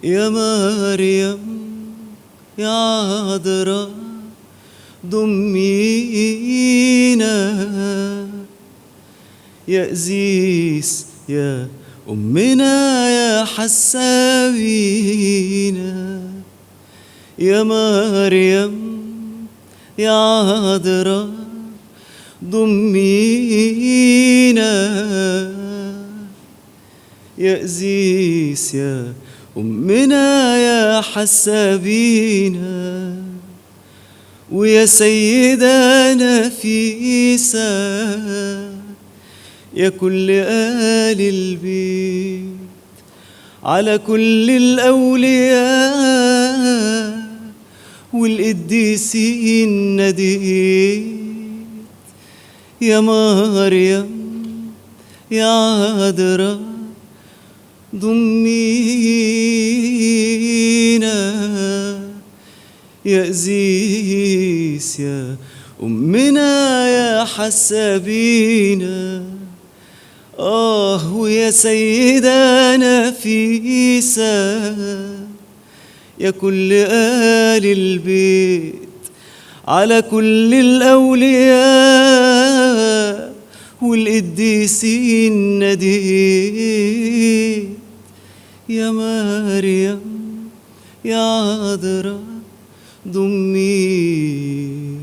يا مريم يا عذراء ضمينا، يا قسيس يا أمنا يا حسابينا. يا مريم يا عذراء ضمينا، يا قسيس يا أمنا يا حسابينا. ويا سيدة نفيسة يا كل آل البيت، على كل الأولياء والقديسين نديت. يا مريم يا عذراء ضمينا، يا قسيس يا أمنا يا حسابينا. ويا سيدة نفيسة يا كل آل البيت، على كل الأولياء والقديسين نديت. يا مريم يا عذراء ضمينا.